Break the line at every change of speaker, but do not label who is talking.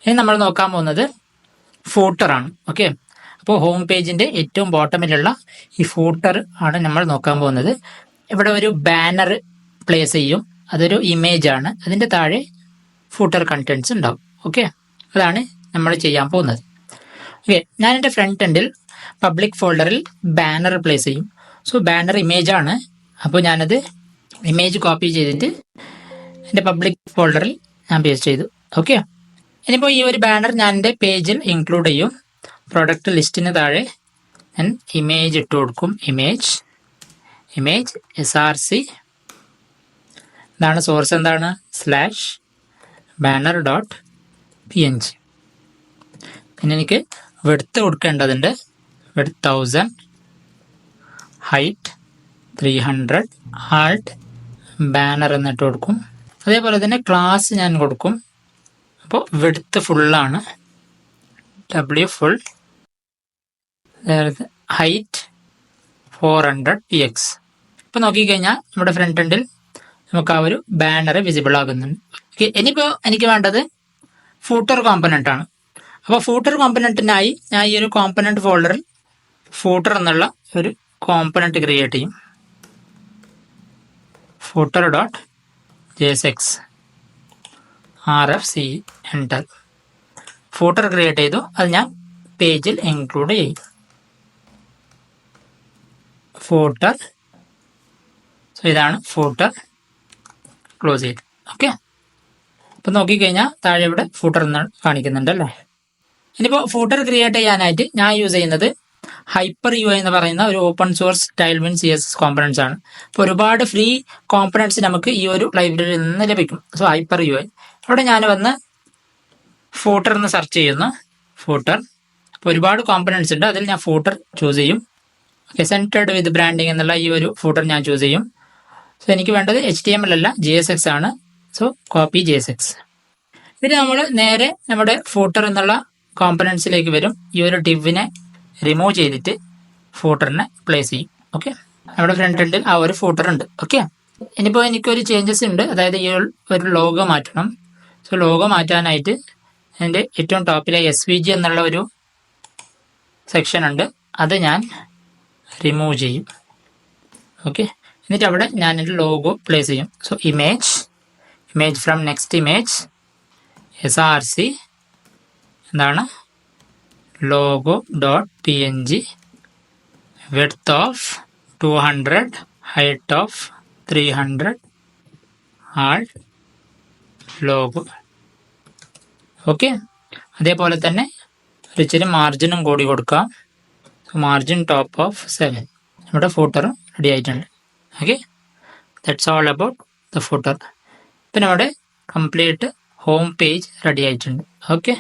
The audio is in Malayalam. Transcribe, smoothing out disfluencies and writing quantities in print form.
ഇനി നമ്മൾ നോക്കാൻ പോകുന്നത് ഫൂട്ടറാണ്. ഓക്കെ, അപ്പോൾ ഹോം പേജിന്റെ ഏറ്റവും ബോട്ടമിലുള്ള ഈ ഫൂട്ടർ ആണ് നമ്മൾ നോക്കാൻ പോകുന്നത്. ഇവിടെ ഒരു ബാനർ പ്ലേസ് ചെയ്യും, അതൊരു ഇമേജ് ആണ്, അതിന്റെ താഴെ ഫൂട്ടർ കണ്ടന്റ്സ് ഉണ്ടാവും. ഓക്കെ, അതാണ് നമ്മൾ ചെയ്യാൻ പോകുന്നത്. ഓക്കെ, ഞാൻ എൻ്റെ ഫ്രണ്ട് എൻഡിൽ പബ്ലിക് ഫോൾഡറിൽ ബാനർ പ്ലേസ് ചെയ്യും. സോ ബാനർ ഇമേജ് ആണ്, അപ്പോൾ ഞാനത് ഇമേജ് കോപ്പി ചെയ്തിട്ട് എൻ്റെ പബ്ലിക് ഫോൾഡറിൽ ഞാൻ പേസ്റ്റ് ചെയ്തു. ഓക്കെ, ഇനിയിപ്പോൾ ഈ ഒരു ബാനർ ഞാൻ എൻ്റെ പേജിൽ ഇൻക്ലൂഡ് ചെയ്യും. പ്രൊഡക്റ്റ് ലിസ്റ്റിന് താഴെ ഞാൻ ഇമേജ് ഇട്ട് കൊടുക്കും. ഇമേജ് SRC, ഇതാണ് സോഴ്സ്, എന്താണ് /banner.png. പിന്നെ എനിക്ക് വെടുത്ത് കൊടുക്കേണ്ടതുണ്ട്. വെടുത്ത് 1000, ഹൈറ്റ് 300, ആൾട്ട് ബാനർ എന്നിട്ട് കൊടുക്കും. അതേപോലെ തന്നെ ക്ലാസ് ഞാൻ കൊടുക്കും. അപ്പോൾ വെടുത്ത് ഫുള്ളാണ്, W ഫുൾ, ഹൈറ്റ് 400 px. ഇപ്പോൾ നോക്കിക്കഴിഞ്ഞാൽ നമ്മുടെ ഫ്രണ്ട് എൻഡിൽ നമുക്ക് ആ ഒരു ബാനർ വിസിബിൾ ആകുന്നുണ്ട്. ഓക്കെ, ഇനിയിപ്പോൾ എനിക്ക് വേണ്ടത് ഫൂട്ടർ കോമ്പനൻ്റ് ആണ്. അപ്പോൾ ഫൂട്ടർ കോമ്പനൻറ്റിനായി ഞാൻ ഈ ഒരു കോമ്പനൻറ്റ് ഫോൾഡറിൽ ഫൂട്ടർ എന്നുള്ള ഒരു കോമ്പനൻറ്റ് ക്രിയേറ്റ് ചെയ്യും. footer.jsx rfc enter. Footer create ചെയ്തു, അത് ഞാൻ പേജിൽ ഇൻക്ലൂഡ് ചെയ്യും. ഫൂട്ടർ, സോ ഇതാണ് ഫൂട്ടർ, ക്ലോസ് ചെയ്ത്. ഓക്കെ, ഇപ്പം നോക്കിക്കഴിഞ്ഞാൽ താഴെ ഇവിടെ ഫൂട്ടർ എന്ന് കാണിക്കുന്നുണ്ട് അല്ലേ. ഇനിയിപ്പോൾ ഫൂട്ടർ ക്രിയേറ്റ് ചെയ്യാനായിട്ട് ഞാൻ യൂസ് ചെയ്യുന്നത് HyperUI എന്ന് പറയുന്ന ഒരു ഓപ്പൺ സോഴ്സ് ടൈൽവിൻ CSS കോമ്പണൻസ് ആണ്. അപ്പോൾ ഒരുപാട് ഫ്രീ കോമ്പണൻസ് നമുക്ക് ഈ ഒരു ലൈബ്രറിയിൽ നിന്ന് ലഭിക്കും. സോ HyperUI, അവിടെ ഞാൻ വന്ന് ഫൂട്ടർ എന്ന് സെർച്ച് ചെയ്യുന്നു. ഫൂട്ടർ, അപ്പോൾ ഒരുപാട് കോമ്പണൻസ് ഉണ്ട്, അതിൽ ഞാൻ ഫൂട്ടർ ചൂസ് ചെയ്യും. ഓക്കെ, സെൻറ്റേർഡ് വിത്ത് ബ്രാൻഡിങ് എന്നുള്ള ഈ ഒരു ഫൂട്ടർ ഞാൻ ചൂസ് ചെയ്യും. സോ എനിക്ക് വേണ്ടത് HTML അല്ല, JSX ആണ്. So copy JSX. പിന്നെ നമ്മൾ നേരെ നമ്മുടെ ഫൂട്ടർ എന്നുള്ള കോമ്പണൻസിലേക്ക് വരും. ഈ ഒരു ഡിവിനെ റിമൂവ് ചെയ്തിട്ട് ഫൂട്ടറിനെ പ്ലേസ് ചെയ്യും. ഓക്കെ, നമ്മുടെ ഫ്രണ്ട് എൻഡിൽ ആ ഒരു ഫൂട്ടർ ഉണ്ട്. ഓക്കെ, ഇനിയിപ്പോൾ എനിക്കൊരു ചേഞ്ചസ് ഉണ്ട്, അതായത് ഈ ഒരു ലോഗോ മാറ്റണം. സോ ലോഗോ മാറ്റാനായിട്ട് എൻ്റെ ഏറ്റവും ടോപ്പിലെ SVG എന്നുള്ള ഒരു സെക്ഷൻ ഉണ്ട്, അത് ഞാൻ റിമൂവ് ചെയ്യും. ഓക്കെ, എന്നിട്ട് അവിടെ ഞാൻ എൻ്റെ ലോഗോ പ്ലേസ് ചെയ്യും. So image from next image SRC, എന്താണ് logo.png, width of 200, height of 300, alt logo. Okay, അതേപോലെ തന്നെ ഒരു ഇച്ചിരി മാർജിനും കൂടി കൊടുക്കാം. Margin top of 7. നമ്മുടെ ഫൂട്ടറും റെഡി ആയിട്ടുണ്ട്. Okay, that's all about the footer. പിന്നെ നമ്മുടെ കംപ്ലീറ്റ് ഹോം പേജ് റെഡി ആയിട്ടുണ്ട്. ഓക്കെ.